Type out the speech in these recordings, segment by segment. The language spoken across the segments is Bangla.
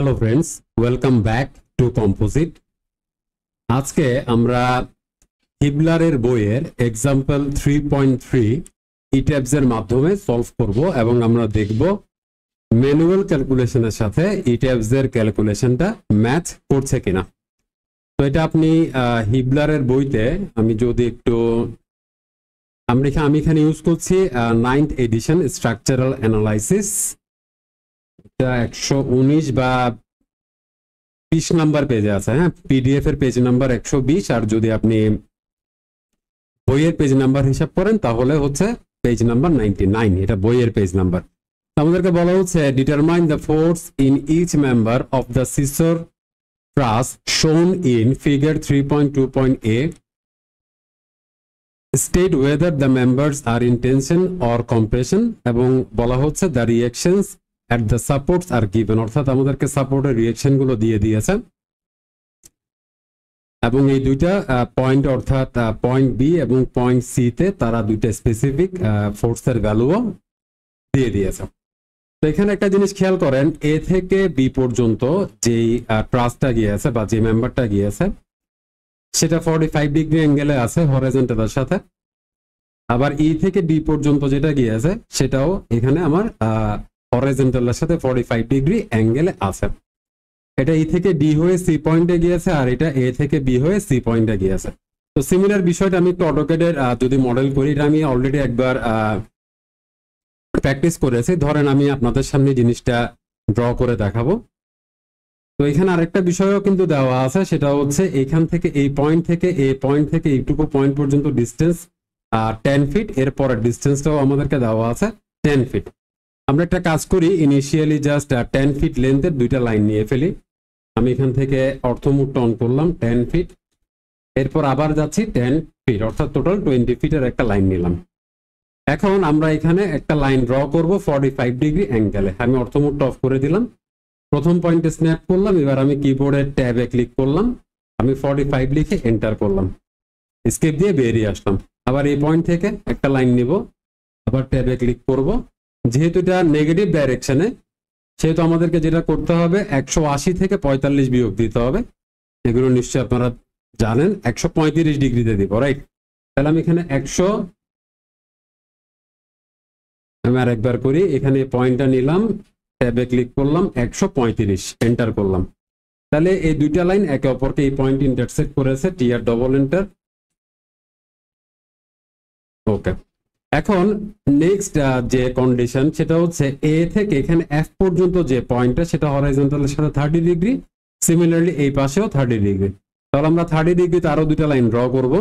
Hello friends, welcome back to composite. আজকে আমরা হিবলারের বইয়ের এক্সাম্পল 3.3 ইট্যাবস এর মাধ্যমে সলভ করব এবং আমরা দেখব ম্যানুয়াল ক্যালকুলেশনের সাথে ইট্যাবস এর ক্যালকুলেশনটা ম্যাচ করছে কিনা। তো এটা আপনি হিবলারের বইতে আমি যদি একটু আমি এখানে ইউজ করছি 9th এডিশন স্ট্রাকচারাল অ্যানালাইসিস। 119 বা 20 নাম্বার পেজে আছে। হ্যাঁ, পিডিএফ এর পেজ নাম্বার 120, আর যদি আপনি বইয়ের পেজ নাম্বার হিসাব করেন তাহলে হচ্ছে পেজ নাম্বার 99। এটা বইয়ের পেজ নাম্বার। আমাদেরকে বলা হচ্ছে determine the force in each member of the scissor truss shown in figure 3.2.a। State whether the members are in tension or compression, এবং বলা হচ্ছে the reactions at the supports are given, অর্থাৎ আমাদেরকে সাপোর্টের রিঅ্যাকশন গুলো দিয়ে দিয়েছে এবং এই দুইটা পয়েন্ট অর্থাৎ পয়েন্ট বি এবং পয়েন্ট সি তে তারা দুইটা স্পেসিফিক ফোর্সের ভ্যালুও দিয়ে দিয়েছে। তো এখানে একটা জিনিস খেয়াল করেন, এ থেকে বি পর্যন্ত যেই ট্রাসটা গিয়েছে বা যে মেম্বারটা গিয়েছে সেটা 45 ডিগ্রি অ্যাঙ্গেলে আছে হরাইজন্টালের সাথে। আবার ই থেকে ডি পর্যন্ত যেটা গিয়েছে সেটাও এখানে আমার হরাইজন্টালের সাথে 45 ডিগ্রি অ্যাঙ্গেলে আছে। এটা ই থেকে ডি হয়ে সি পয়েন্টে গিয়েছে, আর এটা এ থেকে বি হয়ে সি পয়েন্টে গিয়েছে। তো সিমিলার বিষয়টা আমি একটু অটোক্যাডের যদি মডেল করি, এটা আমি অলরেডি একবার প্র্যাকটিস করেছি। ধরেন আমি আপনাদের সামনে জিনিসটা ড্র করে দেখাবো। তো এখানে আরেকটা বিষয়ও কিন্তু দেওয়া আছে, সেটা হচ্ছে এখান থেকে এই পয়েন্ট থেকে এই পয়েন্ট থেকে এইটুকু পয়েন্ট পর্যন্ত ডিস্টেন্স 10 ফিট, এরপরের ডিস্টেন্সটাও আমাদেরকে দেওয়া আছে 10 ফিট। আমরা একটা কাজ করি, ইনিশিয়ালি জাস্ট 10 ফিট লেন্থের দুইটা লাইন নিয়ে ফেলি। আমি এখান থেকে অর্থমুখটা অন করলাম 10 ফিট, এরপর আবার যাচ্ছি 10 ফিট, অর্থাৎ টোটাল 20 ফিটের একটা লাইন নিলাম। এখন আমরা এখানে একটা লাইন ড্র করব 45 ডিগ্রি অ্যাঙ্গেলে। আমি অর্থমুখটা অফ করে দিলাম, প্রথম পয়েন্টে স্ন্যাপ করলাম। এবার আমি কিবোর্ডের ট্যাবে ক্লিক করলাম, আমি 45 লিখে এন্টার করলাম, এস্কেপ দিয়ে বেরিয়ে আসলাম। আবার এই পয়েন্ট থেকে একটা লাইন নিব, আবার ট্যাবে ক্লিক করব। যেহেতু এটা নেগেটিভ ডাইরেকশনে, সেহেতু আমাদেরকে যেটা করতে হবে 180 থেকে 45 বিয়োগ দিতে হবে। এগুলো নিশ্চয়ই আপনারা জানেন। 135 ডিগ্রিতে দিব, রাইট? তাহলে আমি এখানে আমি আর একবার করি, এখানে পয়েন্টটা নিলাম, ট্যাবে ক্লিক করলাম, 135 এন্টার করলাম। তাহলে এই দুইটা লাইন একে অপরকে এই পয়েন্ট ইন্টারসেক্ট করেছে, টিআর ডবল এন্টার। ওকে, এখন নেক্সট যে কন্ডিশন সেটা হচ্ছে এ থেকে এখানে এফ পর্যন্ত যে পয়েন্টটা সেটা হরাইজন্টালের সাথে 30 ডিগ্রি, সিমিলারলি এই পাশেও 30 ডিগ্রি। তাহলে আমরা 30 ডিগ্রিতে আরো দুইটা লাইন ড্র করব।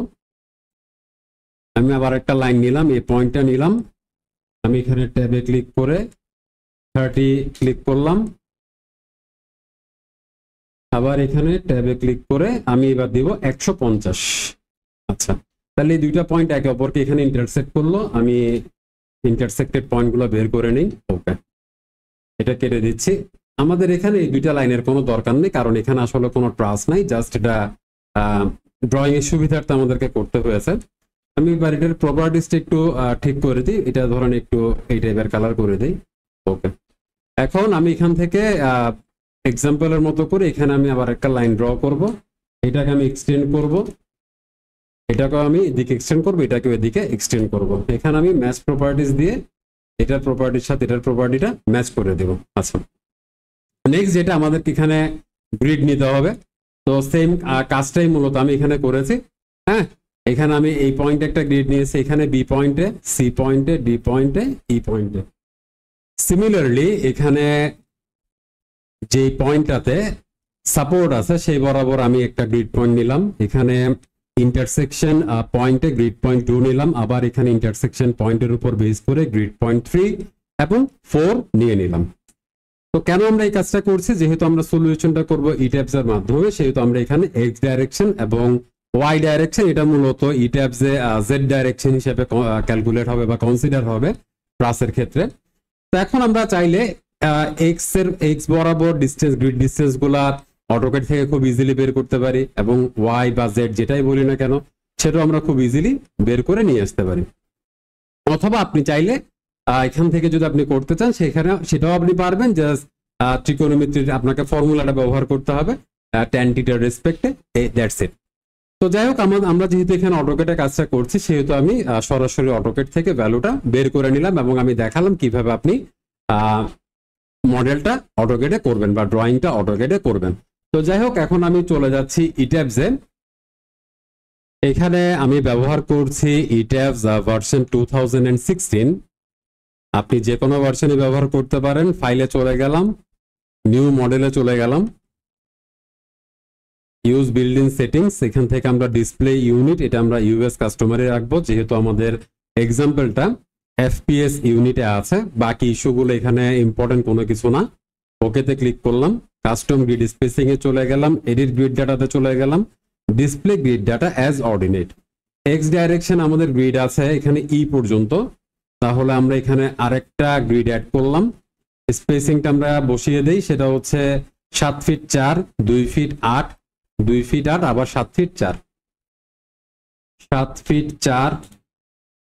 আমি আবার একটা লাইন নিলাম, এই পয়েন্টটা নিলাম, আমি এখানে ট্যাবে ক্লিক করে 30 ক্লিক করলাম, আবার এখানে ট্যাবে ক্লিক করে আমি এবার দিব 150। আচ্ছা, তাহলে এই দুইটা পয়েন্ট একে অপরকে এখানে ইন্টারসেক্ট করলো। আমি ইন্টারসেক্টেড পয়েন্টগুলো বের করে নিই। ওকে, এটা কেটে দিচ্ছি। আমাদের এখানে এই দুইটা লাইনের কোনো দরকার নেই, কারণ এখানে আসলে কোনো ট্রাস নাই, জাস্ট এটা ড্রয়িং এর সুবিধার্থে আমাদেরকে করতে হয়েছে। আমি এবার এটার প্রপার্টিসটা একটু ঠিক করে দিই, এটা ধরেন একটু এই টাইপের কালার করে দিই। ওকে, এখন আমি এখান থেকে এক্সাম্পলের মতো করে এখানে আমি আবার একটা লাইন ড্র করব। এটাকে আমি এক্সটেন্ড করব, এটাকে আমি এদিকে এক্সটেন্ড করবো, এটাকে এদিকে এক্সটেন্ড করব। এখানে আমি ম্যাচ প্রপার্টিস দিয়ে এটার প্রপার্টির সাথে এটার প্রপার্টিটা ম্যাচ করে দেব। আচ্ছা, নেক্সট যেটা আমাদেরকে এখানে গ্রিড নিতে হবে। তো সেম কাজটাই মূলত আমি এখানে করেছি। হ্যাঁ, এখানে আমি এই পয়েন্টে একটা গ্রিড নিয়েছি, এখানে বি পয়েন্টে, সি পয়েন্টে, ডি পয়েন্টে, ই পয়েন্টে। সিমিলারলি এখানে যে পয়েন্টটাতে সাপোর্ট আছে সেই বরাবর আমি একটা গ্রিড পয়েন্ট নিলাম। এখানে ইন্টারসেকশন পয়েন্টে গ্রিড পয়েন্ট 2 নিলাম, আবার এখানে ইন্টারসেকশন পয়েন্টের উপর বেস করে গ্রিড পয়েন্ট 3 এবং 4 নিয়ে নিলাম। তো কেন আমরা এই কাজটা করছি? যেহেতু আমরা সলিউশনটা করব ইট্যাবস এর মাধ্যমে, সেহেতু আমরা এখানে এক্স ডাইরেকশন এবং ওয়াই ডাইরেকশন, এটা মূলত ইট্যাবস এ জেড ডাইরেকশন হিসেবে ক্যালকুলেট হবে বা কনসিডার হবে ট্রাসের ক্ষেত্রে। তো এখন আমরা চাইলে এক্স বরাবর ডিস্টেন্স, গ্রিড ডিস্টেন্স গুলা অটোক্যাড থেকে খুব ইজিলি বের করতে পারি, এবং ওয়াই বা জেড যেটাই বলি না কেন সেটাও আমরা খুব ইজিলি বের করে নিয়ে আসতে পারি। অথবা আপনি চাইলে এখান থেকে যদি আপনি করতে চান সেটাও আপনি পারবেন। জাস্ট ট্রিকোনোমেট্রির আপনাকে ফর্মুলাটা ব্যবহার করতে হবে tan থিটার রেসপেক্টে, দ্যাটস ইট। তো যাই হোক, আমরা যেহেতু এখানে অটোকেটে কাজটা করছি সেহেতু আমি সরাসরি অটোকেট থেকে ভ্যালুটা বের করে নিলাম এবং আমি দেখালাম কিভাবে আপনি মডেলটা অটোকেটে করবেন বা ড্রয়িংটা অটোকেটে করবেন। তো যাই হোক, এখন আমি চলে যাচ্ছি ইট্যাবসে। এখানে আমি ব্যবহার করছি ইট্যাবস ভার্সন 2016। আপনি যে কোনো ভার্সনে ব্যবহার করতে পারেন। ফাইলে চলে গেলাম, নিউ মডেলে চলে গেলাম, ইউজ বিল্ডিং সেটিংস, এখান থেকে আমরা ডিসপ্লে ইউনিট, এটা আমরা ইউএস কাস্টমারে রাখবো যেহেতু আমাদের এক্সাম্পলটা এফপিএস ইউনিটে আছে। বাকি ইস্যুগুলো এখানে ইম্পর্টেন্ট কোনো কিছু না। ওকেতে ক্লিক করলাম, কাস্টম গ্রিড স্পেসিং এ চলে গেলাম, এডিট গ্রিড ডাটাতে চলে গেলাম, display grid data as ordinate. X direction আমাদের গ্রিড আছে এখানে ই পর্যন্ত, তাহলে আমরা এখানে আরেকটা গ্রিড অ্যাড করলাম। স্পেসিংটা আমরা বসিয়ে দেই, সেটা হচ্ছে 7 ফিট 4, 2 ফিট 8, 2 ফিট 8, আবার 7 feet 4, 7 feet 4,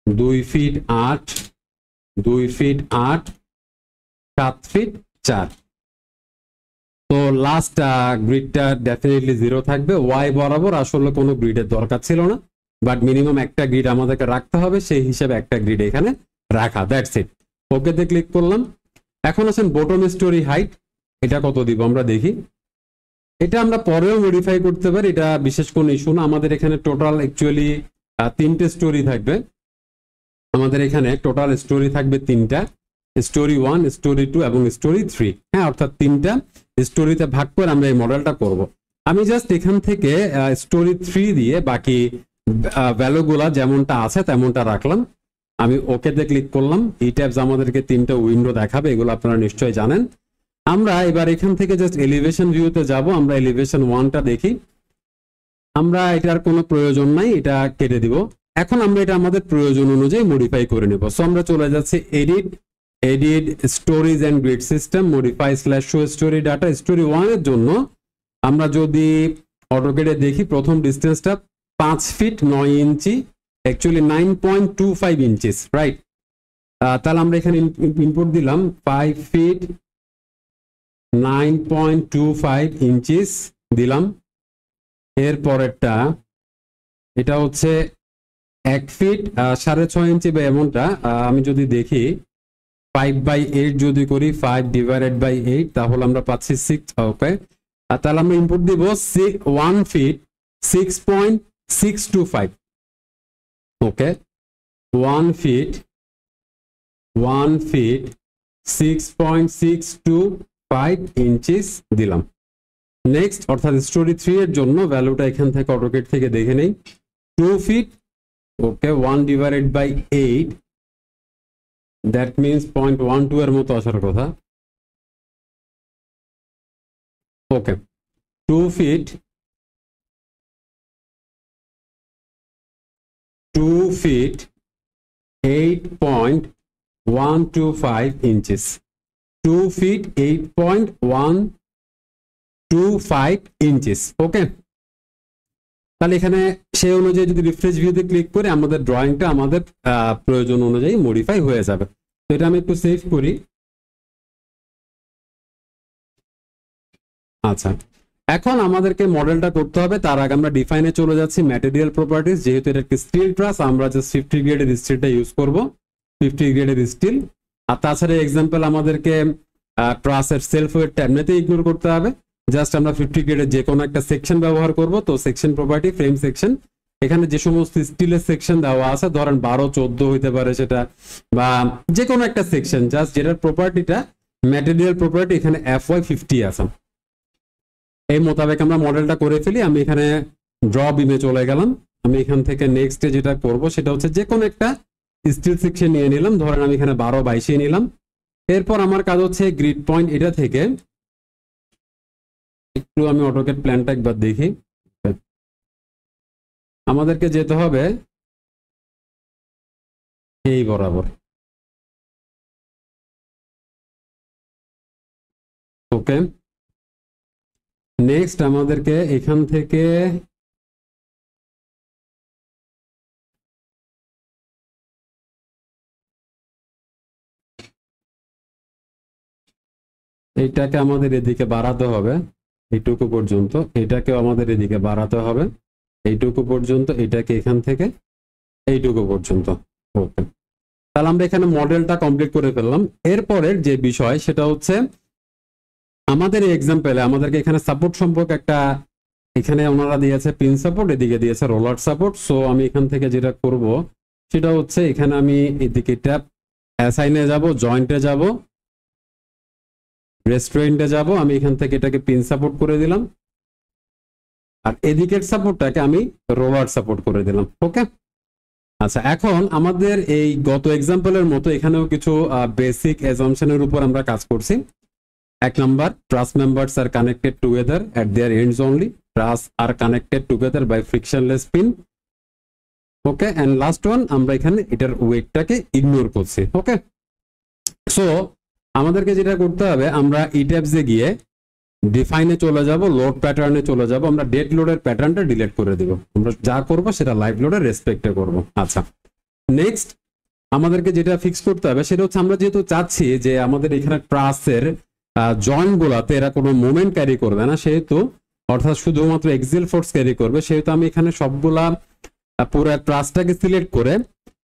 2 feet 8, 2 feet 8, 7 feet 4। তো লাস্ট গ্রিডটা ডেফিনেটলি 0 থাকবে। ওয়াই বরাবর আসলে কোনো গ্রিডের দরকার ছিল না, বাট মিনিমাম একটা গ্রিড আমাদেরকে রাখতে হবে, সেই হিসেবে একটা গ্রিড এখানে রাখা, দ্যাটস ইট। ওকেতে ক্লিক করলাম। এখন আছেন বটম স্টোরি হাইট, এটা কত দিব আমরা দেখি। এটা আমরা পরেও মডিফাই করতে পারি, এটা বিশেষ কোনো ইস্যু না। আমাদের এখানে টোটাল অ্যাকচুয়ালি 3টে স্টোরি থাকবে। আমাদের এখানে টোটাল স্টোরি থাকবে 3টা, স্টোরি 1, স্টোরি 2 এবং স্টোরি 3। হ্যাঁ, অর্থাৎ 3টা স্টোরিতে ভাগ করে আমরা এই মডেলটা করব। আমি জাস্ট এখান থেকে স্টোরি 3 দিয়ে বাকি ভ্যালুগুলা যেমনটা আছে তেমনটা রাখলাম। আমি ওকেতে ক্লিক করলাম। এই ট্যাবস আমাদেরকে 3টা উইন্ডো দেখাবে, এগুলো আপনারা নিশ্চয়ই জানেন। আমরা এবার এখান থেকে জাস্ট এলিভেশন ভিউতে যাব। আমরা এলিভেশন 1টা দেখি। আমরা এটার কোনো প্রয়োজন নাই, এটা কেটে দিব। এখন আমরা এটা আমাদের প্রয়োজন অনুযায়ী মডিফাই করে নেব। সো আমরা চলে যাচ্ছি edit stories and grid system, modify / show story data. Story 1 এর জন্য আমরা যদি অটোকেটে দেখি, প্রথম ডিসটেন্সটা 5 feet 9 inch, actually 9.25 inches, right. তাহলে আমরা এখানে ইনপুট দিলাম 5 ফিট 9.25 ইঞ্চিস দিলাম। এর পরেরটা এটা হচ্ছে 1 ফিট 6.5 ইঞ্চি বা এমনটা। আমি যদি দেখি 5/8 যদি করি, 5/8, তাহলে আমরা পাচ্ছি 6। ওকে, তাহলে আমরা ইনপুট দিব 1 ফিট 6.625। ওকে, 1 ফিট 6.625 ইঞ্চিস দিলাম। নেক্সট, অর্থাৎ স্টোরি 3 এর জন্য ভ্যালুটা এখান থেকে অটোকেট থেকে দেখে নেই। 2 ফিট, ওকে, 1/8, দ্যাট মিনস 0.12 এর মতো আসার কথা। ওকে, 2 ফিট 8.125 ইঞ্চিস, 2 ফিট 8.125 ইঞ্চিস। ওকে, তাহলে এখানে সেই অনুযায়ী যদি রিফ্রেশ ভিউতে ক্লিক করে আমাদের ড্রয়িংটা আমাদের প্রয়োজন অনুযায়ী মডিফাই হয়ে যাবে। তো এটা আমি একটু সেভ করি। আচ্ছা, এখন আমাদেরকে মডেলটা করতে হবে, তার আগে আমরা ডিফাইনে চলে যাচ্ছি। ম্যাটেরিয়াল প্রপার্টিজ, যেহেতু এটা একটি স্টিল ট্রাস, আমরা জাস্ট 50 গ্রেডের স্টিলটা ইউজ করব, 50 গ্রেডের স্টিল। আর তাছাড়া এক্সাম্পল আমাদেরকে ট্রাসের সেলফ ওয়েটটা এমনিতে ইগনোর করতে হবে। জাস্ট আমরা 50 গ্রেডের যে কোনো একটা সেকশন ব্যবহার করব। তো সেকশন প্রপার্টি, ফ্রেম সেকশন, এখানে যে সমস্ত স্টিলের সেকশন দেওয়া আছে, ধরেন 12, 14 হইতে পারে সেটা, বা যে কোনো একটা সেকশন, জাস্ট যেটার প্রপার্টিটা ম্যাটেরিয়াল প্রপার্টি এখানে FY50 আছে, এই মোতাবেক আমরা মডেলটা করে ফেলি। আমি এখানে ড্র বিমে চলে গেলাম। আমি এখান থেকে নেক্সটে যেটা করব সেটা হচ্ছে যে কোনো একটা স্টিল সেকশন নিয়ে নিলাম, ধরেন আমি এখানে 12/22 নিলাম। এরপর আমার কাজ হচ্ছে গ্রিড পয়েন্ট, এটা থেকে একটু আমি অটোকেট প্ল্যানটা একবার দেখি। আমাদেরকে যেতে হবে এই বরাবর। ওকে, নেক্সট আমাদেরকে এখান থেকে এইটাকে আমাদের এদিকে বাড়াতে হবে এইটুকু পর্যন্ত, এটাকে আমাদের এদিকে বাড়াতে হবে এইটুকু পর্যন্ত, এটাকে এখান থেকে এইটুকু পর্যন্ত। ওকে, তাহলে আমরা এখানে মডেলটা কমপ্লিট করে ফেললাম। এরপরের যে বিষয় সেটা হচ্ছে আমাদের এই এক্সাম্পলে আমাদেরকে এখানে সাপোর্ট সম্পর্কে একটা, এখানে ওনারা দিয়েছে পিন সাপোর্ট, এদিকে দিয়েছে রোলার সাপোর্ট। সো আমি এখান থেকে যেটা করব সেটা হচ্ছে এখানে আমি এদিকে ট্যাপ অ্যাসাইনে যাব, জয়েন্টে যাব, রেস্টুরেন্টে যাব, আমি এখান থেকে এটাকে পিন সাপোর্ট করে দিলাম, আর এদিকের সাপোর্টটাকে আমি রোলার সাপোর্ট করে দিলাম। ওকে, আচ্ছা এখন আমাদের এই গত এক্সাম্পলের মতো এখানেও কিছু বেসিক অ্যাজাম্পশনের উপর আমরা কাজ করছি। 1 number, truss members are connected together at their ends only, truss are connected together by frictionless pin. Okay, and last one আমরা এখানে এটার ওয়েটটাকে ইগনোর করছি। ওকে, সো আমাদেরকে যেটা করতে হবে, আমরা ইট্যাবসে গিয়ে ডিফাইনে চলে যাব, লোড প্যাটার্নে চলে যাব, আমরা ডেড লোডের প্যাটার্নটা ডিলিট করে দিব। আমরা যা করব সেটা লাইভ লোডের রেসপেক্টে করব। আচ্ছা, নেক্সট আমাদেরকে যেটা ফিক্স করতে হবে সেটা হচ্ছে আমরা যেহেতু চাচ্ছি যে আমাদের এখানে ট্রাসের জয়েন্ট গুলাতে এরা কোনো মোমেন্ট ক্যারি করবে না, সেহেতু অর্থাৎ শুধুমাত্র এক্সিয়াল ফোর্স ক্যারি করবে, সেহেতু আমি এখানে সবগুলা পুরো ট্রাসটাকে সিলেক্ট করে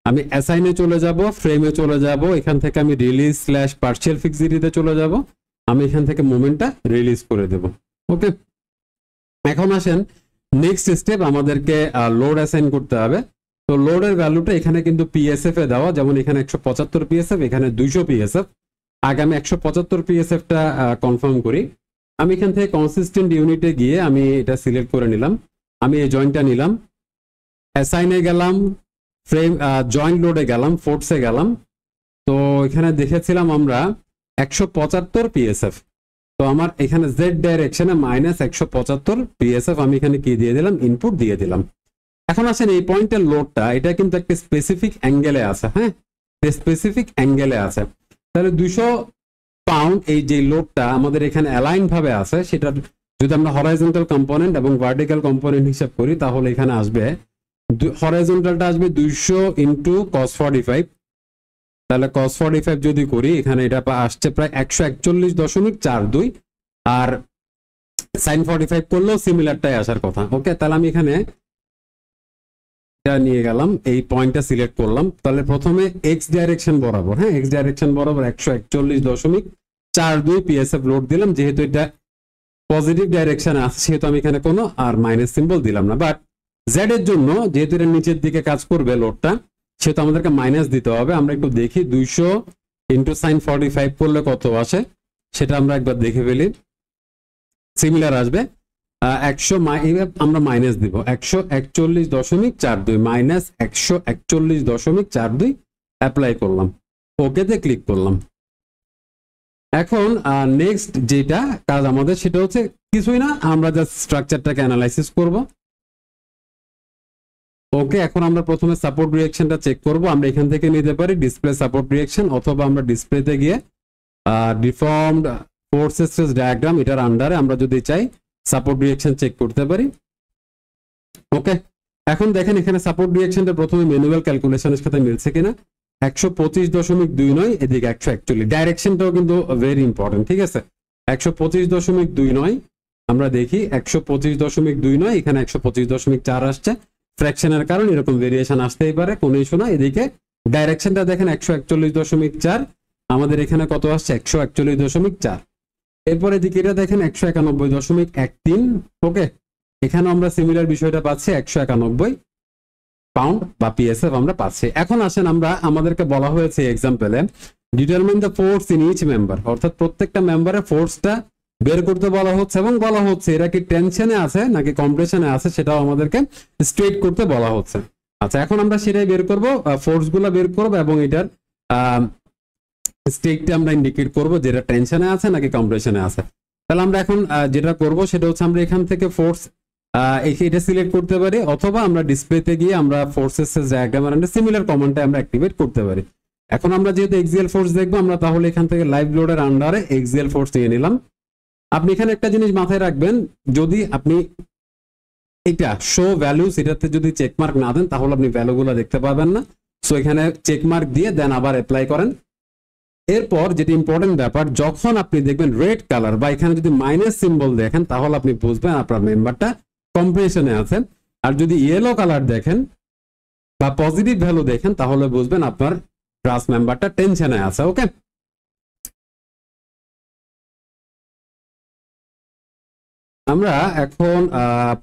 আমি অ্যাসাইনে চলে যাব, ফ্রেমে চলে যাব, এখান থেকে আমি রিলিজ স্ল্যাশ পার্সিয়াল ফিক্সিটিতে চলে যাব, আমি এখান থেকে মোমেন্টটা রিলিজ করে দেব। ওকে, এখন আসেন নেক্সট স্টেপ, আমাদেরকে লোড অ্যাসাইন করতে হবে। তো লোডের ভ্যালুটা এখানে কিন্তু পিএসএফ এ দেওয়া, যেমন এখানে 175 পিএসএফ, এখানে 200 পিএসএফ। আগে আমি 175 পিএসএফটা কনফার্ম করি। আমি এখান থেকে কনসিস্টেন্ট ইউনিটে গিয়ে আমি এটা সিলেক্ট করে নিলাম, আমি এই জয়েন্টটা নিলাম, অ্যাসাইনে গেলাম, ফ্রেম জয়েন্ট লোডে গেলাম, ফোর্সে গেলাম। তো এখানে দেখেছিলাম আমরা 175 পিএসএফ। তো আমার এখানে জেড ডাইরেকশনে -175 পিএসএফ আমি এখানে কি দিয়ে দিলাম, ইনপুট দিয়ে দিলাম। এখন আসেন এই পয়েন্টের লোডটা, এটা কিন্তু একটা স্পেসিফিক অ্যাঙ্গেলে আছে। হ্যাঁ, স্পেসিফিক অ্যাঙ্গেলে আছে। তাহলে 200 পাউন্ড এই যে লোডটা আমাদের এখানে অ্যালাইন ভাবে আছে, সেটা যদি আমরা হরাইজন্টাল কম্পোনেন্ট এবং ভার্টিক্যাল কম্পোনেন্ট হিসাব করি, তাহলে এখানে আসবে হরাইজন্টালটা আসবে 200 ইন্টু cos 45। তাহলে cos 45 যদি করি, এখানে এটা আসছে প্রায় 141.42, আর sin 45 করলেও সিমিলারটাই আসার কথা। ওকে, তাহলে আমি এখানে এটা নিয়ে গেলাম, এই পয়েন্টটা সিলেক্ট করলাম। তাহলে প্রথমে এক্স ডাইরেকশন বরাবর, হ্যাঁ এক্স ডাইরেকশন বরাবর 141.42 পিএসএফ লোড দিলাম। যেহেতু এটা পজিটিভ ডাইরেকশনে আছে, সেহেতু আমি এখানে কোনো আর মাইনাস সিম্বল দিলাম না। বাট জেড এর জন্য যেহেতু এটা নিচের দিকে কাজ করবে লোডটা, সেহেতু আমাদেরকে মাইনাস দিতে হবে। আমরা একটু দেখি 200 ইন্টু sin 45 করলে কত আসে সেটা আমরা একবার দেখে ফেলি। সিমিলার আসবে 100, আমরা মাইনাস দিব 141.42 মাইনাস 141.42 অ্যাপ্লাই করলাম, ওকেতে ক্লিক করলাম। এখন নেক্সট যেটা কাজ আমাদের সেটা হচ্ছে কিছুই না, আমরা জাস্ট স্ট্রাকচারটাকে অ্যানালাইসিস করব। ওকে, এখন আমরা প্রথমে সাপোর্ট রিঅ্যাকশনটা চেক করব। আমরা এখান থেকে নিতে পারি ডিসপ্লে সাপোর্ট রিঅ্যাকশন, অথবা আমরা ডিসপ্লেতে গিয়ে ডিফর্মড ফোর্স স্ট্রেস ডায়াগ্রাম এটার আন্ডারে আমরা যদি চাই সাপোর্ট রিঅ্যাকশন চেক করতে পারি। ওকে, এখন দেখেন এখানে সাপোর্ট রিঅ্যাকশনটা প্রথমে ম্যানুয়াল ক্যালকুলেশনের সাথে মিলছে কিনা। 125.29, এদিকে 141। ডাইরেকশনটাও কিন্তু ভেরি ইম্পর্টেন্ট, ঠিক আছে। 125.29 আমরা দেখি 125.29, এখানে 125.4 আসছে। ফ্র্যাকশনের কারণে এরকম ভেরিয়েশন আসতেই পারে, কোনো ইস্যু না। এদিকে ডাইরেকশনটা দেখেন 141.4, আমাদের এখানে কত আসছে 141.4। এরপর এদিকে এটা দেখেন 191.13। ওকে, এখানে আমরা সিমিলার বিষয়টা পাচ্ছি 191 পাউন্ড বা পিএসএফ আমরা পাচ্ছি। এখন আসেন আমরা, আমাদেরকে বলা হয়েছে এক্সাম্পলে determine the force in each member, অর্থাৎ প্রত্যেকটা মেম্বারের ফোর্সটা বের করতে বলা হচ্ছে, এবং বলা হচ্ছে এরা কি টেনশনে আছে নাকি কম্প্রেশনে আছে সেটাও আমাদেরকে স্ট্রেট করতে বলা হচ্ছে। আচ্ছা, এখন আমরা সেটাই বের করব, ফোর্সগুলো বের করব এবং এটার স্টেটটা আমরা ইন্ডিকেট করব যেটা টেনশনে আছে নাকি কম্প্রেশনে আছে। তাহলে আমরা এখন যেটা করব সেটা হচ্ছে আমরা এখান থেকে ফোর্স এটা সিলেক্ট করতে পারি, অথবা আমরা ডিসপ্লেতে গিয়ে আমরা ফোর্সেস ডায়াগ্রামের আন্ডারে সিমিলার কমান্ডটা আমরা অ্যাক্টিভেট করতে পারি। এখন আমরা যেহেতু এক্সিয়াল ফোর্স দেখবো, আমরা তাহলে এখান থেকে লাইভ লোডের আন্ডারে এক্সিয়াল ফোর্স নিয়ে নিলাম। আপনি এখানে একটা জিনিস মাথায় রাখবেন, যদি আপনি এটা শো ভ্যালুস এটাতে যদি চেকমার্ক না দেন তাহলে আপনি ভ্যালুগুলো দেখতে পাবেন না। সো এখানে চেকমার্ক দিয়ে দেন আবার অ্যাপ্লাই করেন। এরপর যেটা ইম্পর্টেন্ট ব্যাপার, যখন আপনি দেখবেন রেড কালার বা এখানে যদি মাইনাস সিম্বল দেখেন তাহলে আপনি বুঝবেন আপনার মেম্বারটা কম্প্রেশনে আছে। আর যদি ইয়েলো কালার দেখেন বা পজিটিভ ভ্যালু দেখেন তাহলে বুঝবেন আপনার ট্রাস্ট মেম্বারটা টেনশনে আছে। ওকে, আমরা এখন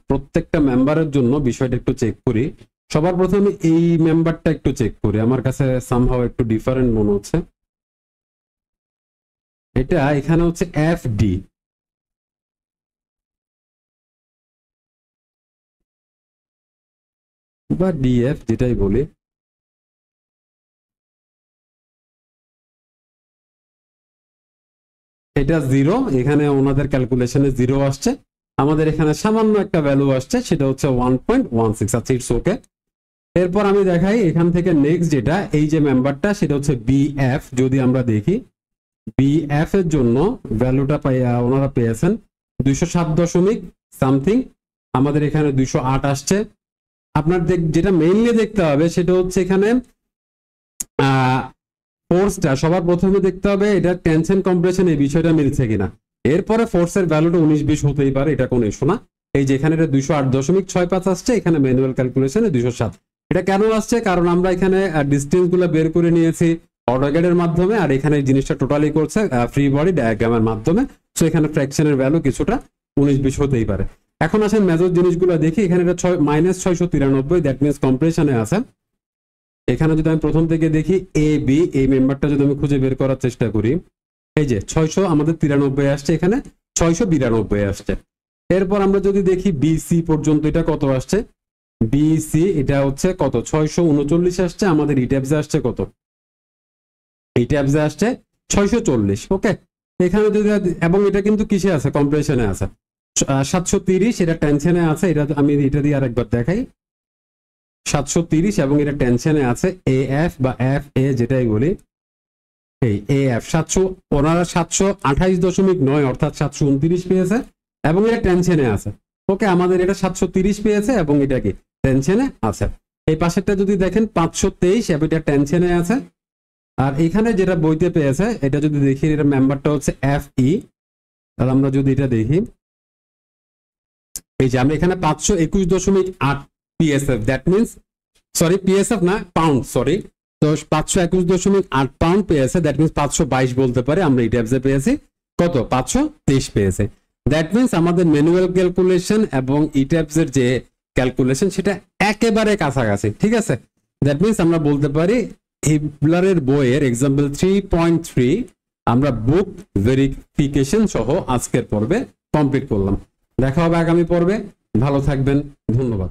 প্রত্যেকটা মেম্বারের জন্য বিষয়টা একটু চেক করি। সবার প্রথমে এই মেম্বারটা একটু চেক করি, আমার কাছে সামহাও একটু ডিফারেন্ট মনে হচ্ছে। এটা এখানে হচ্ছে এফডি, বা ডিএফ যেটাই বলি। এটা 0, এখানে ওনাদের ক্যালকুলেশনে 0 আসছে, আমাদের এখানে সামান্য একটা ভ্যালু আসছে সেটা হচ্ছে 1.16। আচ্ছা, ইটস ওকে। এরপর আমি দেখাই এখান থেকে নেক্সট যেটা, এই যে মেম্বারটা সেটা হচ্ছে বিএফ। যদি আমরা দেখি বিএফ এর জন্য ভ্যালুটা ওনারা পেয়েছেন 207 দশমিক সামথিং, আমাদের এখানে 208 আসছে। আপনার যেটা মেইনলি দেখতে হবে সেটা হচ্ছে এখানে ফোর্সটা সবার প্রথমে দেখতে হবে, এটা টেনশন কম্প্রেশন এই বিষয়টা মিলছে কিনা। এরপরে ফোর্সের ভ্যালুটা 19-20 হতেই পারে, এটা কোনো ইস্যু না। এই যে এখানে এটা 208.65 আসছে, এখানে ম্যানুয়াল ক্যালকুলেশনে 207। এটা কেন আসছে? কারণ আমরা এখানে ডিস্টেন্স গুলো বের করে নিয়েছি অটোক্যাডের মাধ্যমে, আর এখানে জিনিসটা টোটালি করছে ফ্রি বডি ডায়াগ্রামের মাধ্যমে। সো এখানে ফ্র্যাকশনের ভ্যালু কিছুটা 19-20 হতেই পারে। এখন আসেন মেজর জিনিসগুলো দেখি। এখানে এটা -693, দ্যাট মিনস কম্প্রেশনে আছে। এখানে যদি আমি প্রথম থেকে দেখি এ বি, এই মেম্বারটা যদি আমি খুঁজে বের করার চেষ্টা করি, এই যে 600 আমাদের 93 আসছে, এখানে 692 আসছে। এরপর আমরা যদি দেখি বিসি পর্যন্ত এটা কত আসছে, বিসি এটা হচ্ছে কত 639 আসছে, আমাদের ইট্যাবসে আসছে কত, ইট্যাবসে আসছে 640। ওকে, এখানে যদি, এবং এটা কিন্তু কিসে আছে, কম্প্রেশনে আছে। 730 এটা টেনশনে আছে, এটা আমি এটা দিয়ে আরেকবার দেখাই, 730 এবং এটা টেনশনে আছে। এএফ বা এফ এ যেটাই বলি, এই এএফ 700, ওনারা 728.9 অর্থাৎ 729 পেয়েছে এবং এটা টেনশনে আছে। ওকে, আমাদের এটা 730 পেয়েছে এবং এটা কি টেনশনে আছে। এই পাশেরটা যদি দেখেন 523 এবং এটা টেনশনে আছে। আর এখানে যেটা বইতে পেয়েছে এটা যদি দেখি, এটা মেম্বারটা হচ্ছে এফ ই। তাহলে আমরা যদি এটা দেখি, এই যে আমরা এখানে 521.8 PSF, that means, sorry PSF না, পাউন্ড, সরি। তো 521.8 পাউন্ড পেয়েছে, দ্যাট মিনস 522 বলতে পারে। আমরা ইট্যাবসে পেয়েছি কত, 523 পেয়েছে। দ্যাট মিনস আমাদের ম্যানুয়াল ক্যালকুলেশন এবং ইট্যাবসের যে ক্যালকুলেশন সেটা একেবারে কাছাকাছি। ঠিক আছে, দ্যাট মিনস আমরা বলতে পারি হিবলারের বইয়ের এক্সাম্পল 3.3 আমরা বুক ভেরিফিকেশন সহ আজকের পর্বে কমপ্লিট করলাম। দেখা হবে আগামী পর্বে, ভালো থাকবেন, ধন্যবাদ।